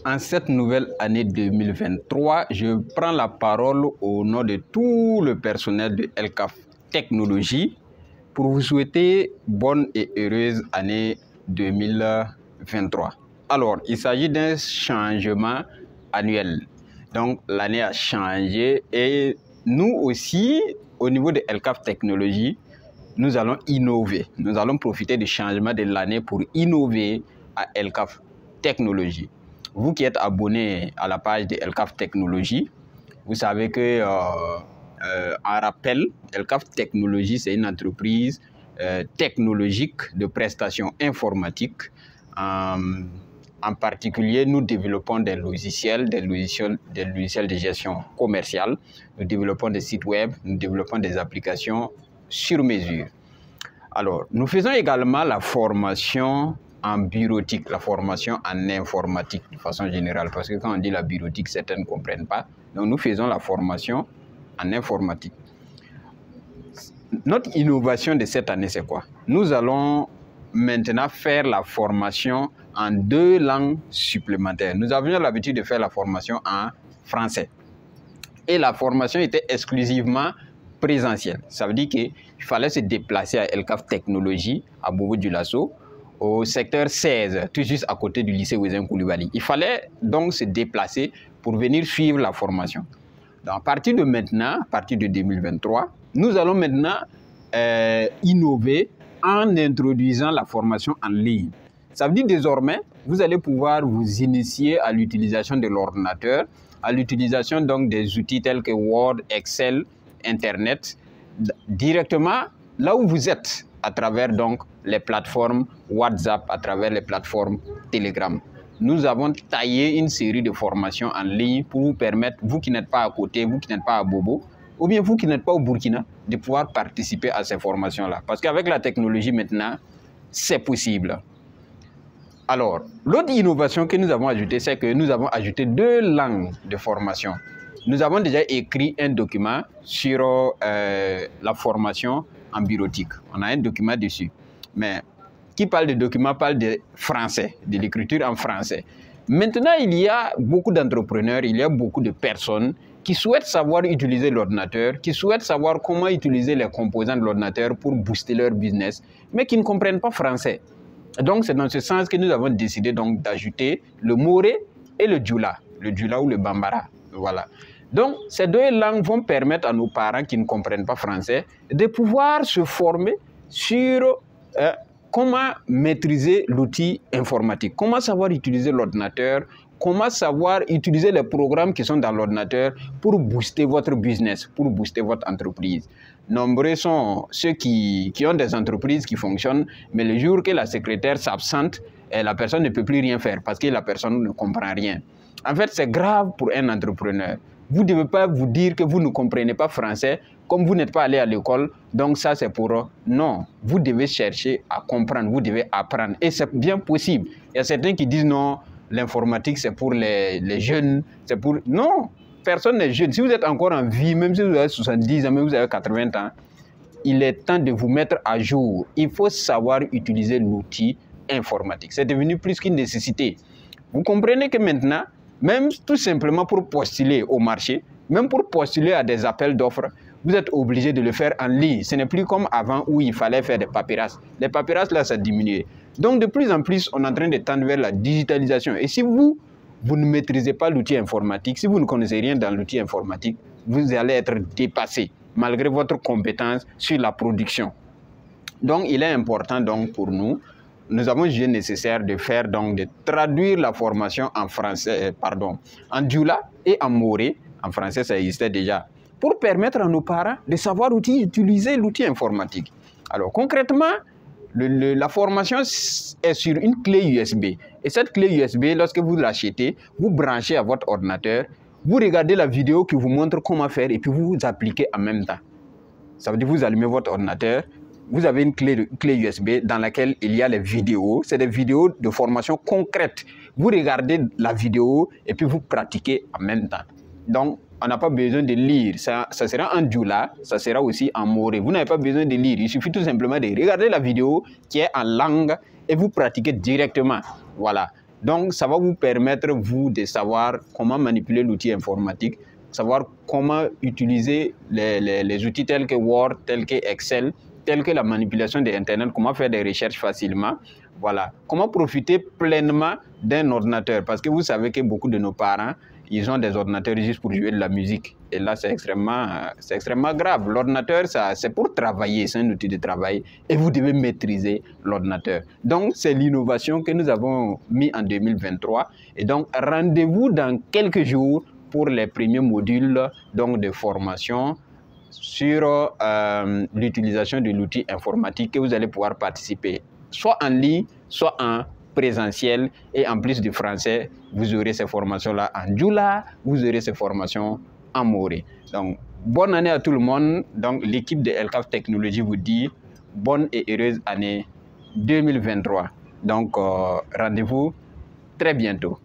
En cette nouvelle année 2023, je prends la parole au nom de tout le personnel de LCAF Technologies pour vous souhaiter bonne et heureuse année 2023. Alors, il s'agit d'un changement annuel. Donc, l'année a changé et nous aussi, au niveau de LCAF Technologies, nous allons innover. Nous allons profiter du changement de l'année pour innover à LCAF Technologies. Vous qui êtes abonné à la page de LCAF Technologies, vous savez que, en rappel, LCAF Technologies, c'est une entreprise technologique de prestations informatiques. En particulier, nous développons des logiciels de gestion commerciale. Nous développons des sites web, nous développons des applications sur mesure. Alors, nous faisons également la formation en bureautique, la formation en informatique de façon générale, parce que quand on dit la bureautique, certains ne comprennent pas. Donc, nous faisons la formation en informatique. Notre innovation de cette année, c'est quoi? Nous allons maintenant faire la formation en 2 langues supplémentaires. Nous avions l'habitude de faire la formation en français. Et la formation était exclusivement présentielle. Ça veut dire qu'il fallait se déplacer à LCAF Technologies, à Bobo-Dioulasso, au secteur 16, tout juste à côté du lycée Ouézin Coulibaly. Il fallait donc se déplacer pour venir suivre la formation. Donc, à partir de maintenant, à partir de 2023, nous allons maintenant innover en introduisant la formation en ligne. Ça veut dire désormais, vous allez pouvoir vous initier à l'utilisation de l'ordinateur, à l'utilisation donc des outils tels que Word, Excel, Internet, directement là où vous êtes, à travers donc les plateformes WhatsApp, à travers les plateformes Telegram. Nous avons taillé une série de formations en ligne pour vous permettre, vous qui n'êtes pas à côté, vous qui n'êtes pas à Bobo, ou bien vous qui n'êtes pas au Burkina, de pouvoir participer à ces formations-là. Parce qu'avec la technologie maintenant, c'est possible. Alors, l'autre innovation que nous avons ajoutée, c'est que nous avons ajouté 2 langues de formation. Nous avons déjà écrit un document sur la formation en bureautique. On a un document dessus. Mais qui parle de document parle de français, de l'écriture en français. Maintenant, il y a beaucoup d'entrepreneurs, il y a beaucoup de personnes qui souhaitent savoir utiliser l'ordinateur, qui souhaitent savoir comment utiliser les composants de l'ordinateur pour booster leur business, mais qui ne comprennent pas français. Donc, c'est dans ce sens que nous avons décidé donc d'ajouter le Moré et le Djoula ou le Bambara. Voilà. Donc, ces 2 langues vont permettre à nos parents qui ne comprennent pas français de pouvoir se former sur comment maîtriser l'outil informatique, comment savoir utiliser l'ordinateur, comment savoir utiliser les programmes qui sont dans l'ordinateur pour booster votre business, pour booster votre entreprise. Nombreux sont ceux qui ont des entreprises qui fonctionnent, mais le jour que la secrétaire s'absente, la personne ne peut plus rien faire parce que la personne ne comprend rien. En fait, c'est grave pour un entrepreneur. Vous ne devez pas vous dire que vous ne comprenez pas français, comme vous n'êtes pas allé à l'école, donc ça c'est pour... Non, vous devez chercher à comprendre, vous devez apprendre. Et c'est bien possible. Il y a certains qui disent non, l'informatique c'est pour les jeunes, c'est pour... Non, personne n'est jeune. Si vous êtes encore en vie, même si vous avez 70 ans, même si vous avez 80 ans, il est temps de vous mettre à jour. Il faut savoir utiliser l'outil informatique. C'est devenu plus qu'une nécessité. Vous comprenez que maintenant, même tout simplement pour postuler au marché, même pour postuler à des appels d'offres, vous êtes obligé de le faire en ligne. Ce n'est plus comme avant où il fallait faire des papyrasses. Les papyrasses, là, ça a diminué. Donc, de plus en plus, on est en train de tendre vers la digitalisation. Et si vous ne maîtrisez pas l'outil informatique, si vous ne connaissez rien dans l'outil informatique, vous allez être dépassé, malgré votre compétence sur la production. Donc, il est important donc, pour nous, nous avons jugé nécessaire de faire donc de traduire la formation en français, en Djoula et en Moré, en français ça existait déjà, pour permettre à nos parents de savoir utiliser l'outil informatique. Alors concrètement, la formation est sur une clé USB. Et cette clé USB, lorsque vous l'achetez, vous branchez à votre ordinateur, vous regardez la vidéo qui vous montre comment faire et puis vous appliquez en même temps. Ça veut dire que vous allumez votre ordinateur, vous avez une clé USB dans laquelle il y a les vidéos. C'est des vidéos de formation concrète. Vous regardez la vidéo et puis vous pratiquez en même temps. Donc, on n'a pas besoin de lire. Ça sera en Djoula, ça sera aussi en Moré. Vous n'avez pas besoin de lire. Il suffit tout simplement de regarder la vidéo qui est en langue et vous pratiquez directement. Voilà. Donc, ça va vous permettre, vous, de savoir comment manipuler l'outil informatique, savoir comment utiliser les outils tels que Word, tels que Excel, tels que la manipulation de Internet, comment faire des recherches facilement. Voilà. Comment profiter pleinement d'un ordinateur. Parce que vous savez que beaucoup de nos parents, ils ont des ordinateurs juste pour jouer de la musique. Et là, c'est extrêmement grave. L'ordinateur, c'est pour travailler, c'est un outil de travail. Et vous devez maîtriser l'ordinateur. Donc, c'est l'innovation que nous avons mis en 2023. Et donc, rendez-vous dans quelques jours pour les premiers modules donc, de formation sur l'utilisation de l'outil informatique que vous allez pouvoir participer, soit en ligne, soit en présentiel. Et en plus du français, vous aurez ces formations-là en Djoula, vous aurez ces formations en Moré. Donc, bonne année à tout le monde. Donc, l'équipe de El-CAF Technologies vous dit bonne et heureuse année 2023. Donc, rendez-vous très bientôt.